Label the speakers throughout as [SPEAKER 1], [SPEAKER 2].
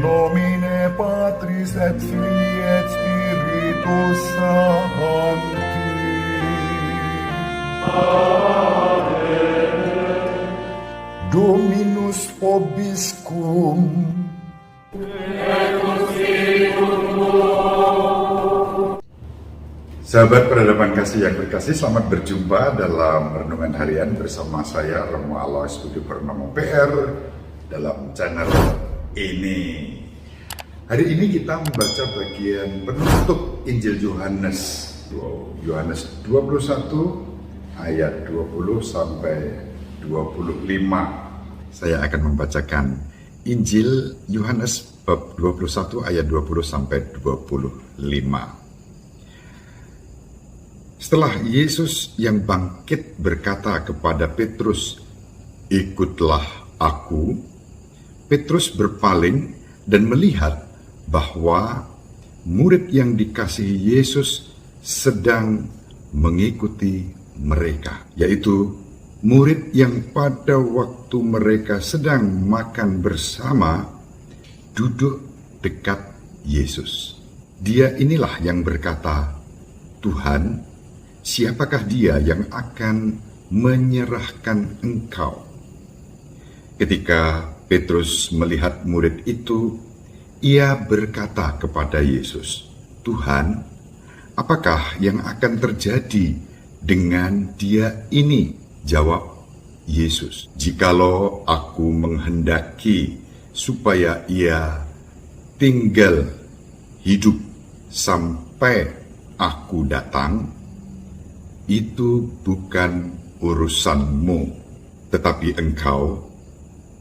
[SPEAKER 1] nomine Patris et Filii et Spiritus Sancti. Dominus vobiscum. Sahabat peradaban kasih yang berkasih, selamat berjumpa dalam renungan harian bersama saya Romo Alois Budi Purnomo PR dalam channel ini. Hari ini kita membaca bagian penutup Injil Yohanes, Yohanes 21 ayat 20 sampai 25. Saya akan membacakan Injil Yohanes bab 21 ayat 20 sampai 25. Setelah Yesus yang bangkit berkata kepada Petrus, "Ikutlah aku," Petrus berpaling dan melihat bahwa murid yang dikasihi Yesus sedang mengikuti mereka, yaitu murid yang pada waktu mereka sedang makan bersama duduk dekat Yesus. Dia inilah yang berkata, "Tuhan, siapakah dia yang akan menyerahkan Engkau?" Ketika Petrus melihat murid itu, ia berkata kepada Yesus, "Tuhan, apakah yang akan terjadi dengan dia ini?" Jawab Yesus, "Jikalau aku menghendaki supaya ia tinggal hidup sampai aku datang, itu bukan urusanmu, tetapi engkau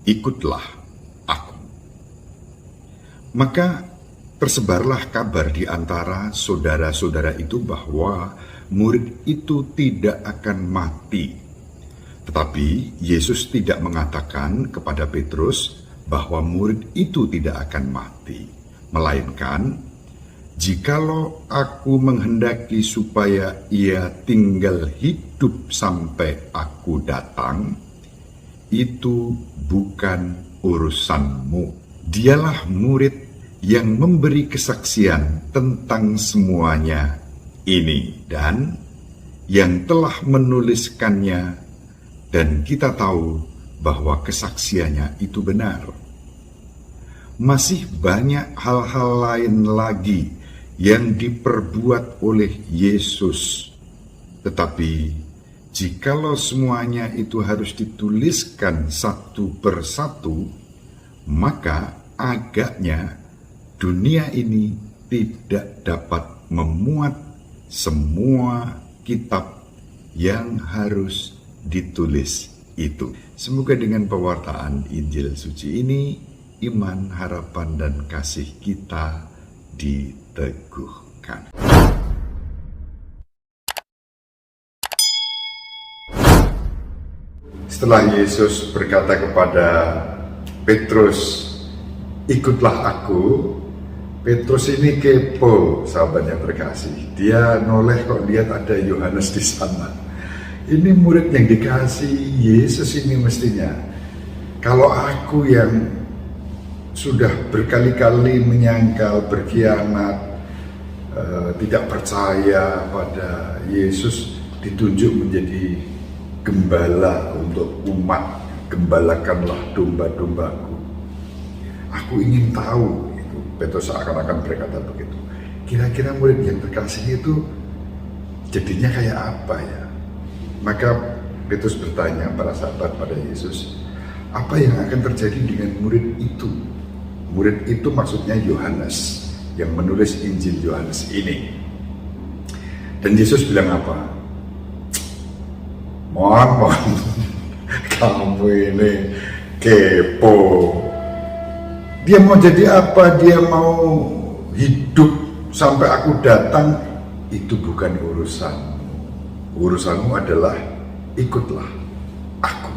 [SPEAKER 1] ikutlah aku." Maka tersebarlah kabar di antara saudara-saudara itu bahwa murid itu tidak akan mati. Tetapi Yesus tidak mengatakan kepada Petrus bahwa murid itu tidak akan mati, melainkan, "Jikalau aku menghendaki supaya ia tinggal hidup sampai aku datang, itu bukan urusanmu." Dialah murid yang memberi kesaksian tentang semuanya ini dan yang telah menuliskannya, dan kita tahu bahwa kesaksiannya itu benar. Masih banyak hal-hal lain lagi yang diperbuat oleh Yesus. Tetapi jikalau semuanya itu harus dituliskan satu persatu, maka agaknya dunia ini tidak dapat memuat semua kitab yang harus ditulis itu. Semoga dengan pewartaan Injil suci ini, iman, harapan, dan kasih kita diteguhkan. Setelah Yesus berkata kepada Petrus, "Ikutlah aku," Petrus ini kepo, sahabat yang terkasih. Dia noleh kok lihat ada Yohanes di sana. Ini murid yang dikasih Yesus ini mestinya. Kalau aku yang sudah berkali-kali menyangkal, berkhianat, tidak percaya pada Yesus, ditunjuk menjadi gembala untuk umat, "Gembalakanlah domba-dombaku." Aku ingin tahu, itu Petrus seakan-akan berkata begitu. Kira-kira murid yang terkasih itu jadinya kayak apa ya? Maka Petrus bertanya para sahabat pada Yesus, apa yang akan terjadi dengan murid itu? Murid itu maksudnya Yohanes yang menulis Injil Yohanes ini. Dan Yesus bilang apa? Mohon, kamu ini kepo. Dia mau jadi apa? Dia mau hidup sampai aku datang? Itu bukan urusanmu. Urusanmu adalah ikutlah aku.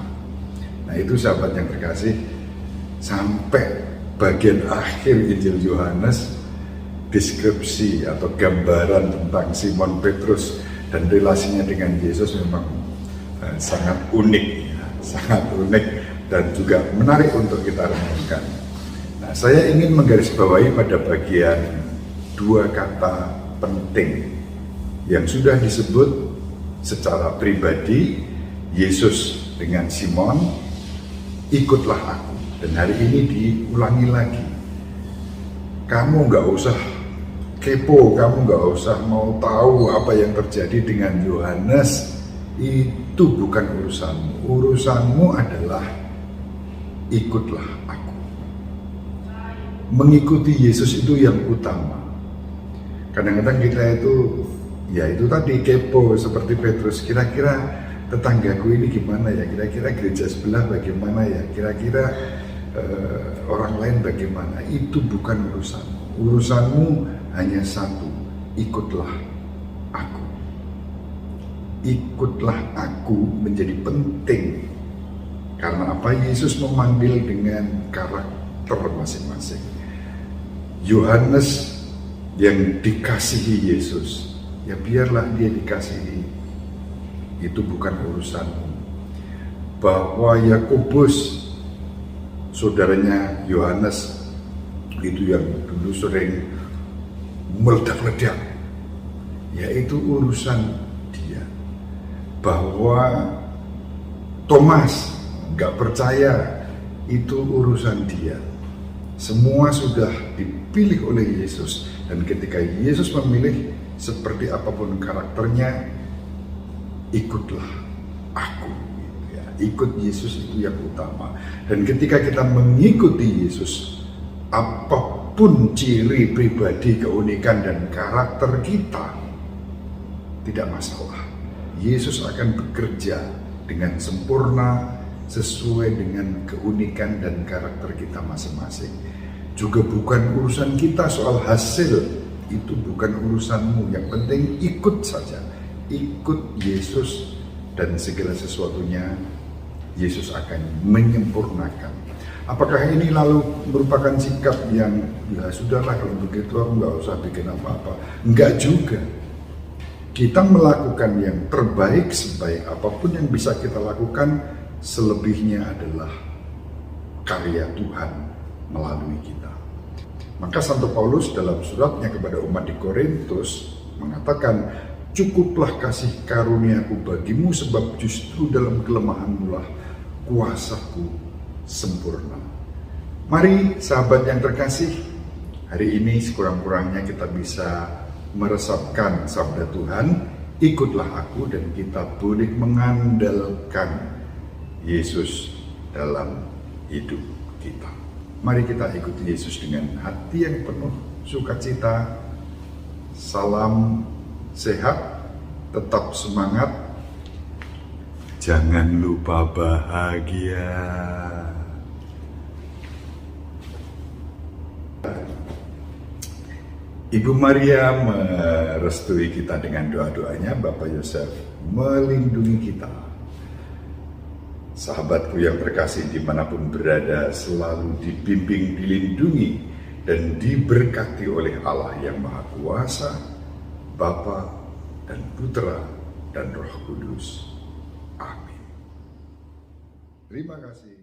[SPEAKER 1] Nah, itu sahabat yang terkasih, sampai bagian akhir Injil Yohanes, deskripsi atau gambaran tentang Simon Petrus dan relasinya dengan Yesus memang sangat unik, dan juga menarik untuk kita renungkan. Nah, saya ingin menggarisbawahi pada bagian dua kata penting yang sudah disebut secara pribadi Yesus dengan Simon, ikutlah aku. Dan hari ini diulangi lagi. Kamu nggak usah kepo, kamu nggak usah mau tahu apa yang terjadi dengan Yohanes. Itu bukan urusanmu. Urusanmu adalah ikutlah aku. Mengikuti Yesus itu yang utama. Kadang-kadang kita itu, ya itu tadi kepo seperti Petrus. Kira-kira tetanggaku ini gimana ya? Kira-kira gereja sebelah bagaimana ya? Kira-kira orang lain bagaimana? Itu bukan urusanmu. Urusanmu hanya satu, ikutlah aku. Ikutlah aku menjadi penting. Karena apa? Yesus memanggil dengan karakter masing-masing. Yohanes yang dikasihi Yesus, ya biarlah dia dikasihi. Itu bukan urusanmu. Bahwa Yakobus, saudaranya Yohanes, itu yang dulu sering meledak-ledak, ya itu urusan dia. Bahwa Thomas gak percaya, itu urusan dia. Semua sudah dipilih oleh Yesus, dan ketika Yesus memilih seperti apapun karakternya, ikutlah aku. Ya, ikut Yesus itu yang utama. Dan ketika kita mengikuti Yesus, apapun ciri pribadi, keunikan dan karakter kita, tidak masalah. Yesus akan bekerja dengan sempurna sesuai dengan keunikan dan karakter kita masing-masing. Juga bukan urusan kita soal hasil, itu bukan urusanmu. Yang penting ikut saja, ikut Yesus, dan segala sesuatunya Yesus akan menyempurnakan. Apakah ini lalu merupakan sikap yang ya sudahlah kalau begitu aku nggak usah bikin apa-apa? Enggak juga. Kita melakukan yang terbaik sebaik apapun yang bisa kita lakukan, selebihnya adalah karya Tuhan melalui kita. Maka Santo Paulus dalam suratnya kepada umat di Korintus mengatakan, cukuplah kasih karuniaku bagimu, sebab justru dalam kelemahanmu lah kuasaku sempurna. Mari sahabat yang terkasih, hari ini sekurang-kurangnya kita bisa meresapkan sabda Tuhan, ikutlah aku, dan kita boleh mengandalkan Yesus dalam hidup kita. Mari kita ikuti Yesus dengan hati yang penuh sukacita. Salam sehat, tetap semangat, jangan lupa bahagia. Ibu Maria merestui kita dengan doa-doanya. Bapak Yosef melindungi kita. Sahabatku yang terkasih dimanapun berada, selalu dibimbing, dilindungi, dan diberkati oleh Allah yang Maha Kuasa, Bapa dan Putra dan Roh Kudus. Amin. Terima kasih.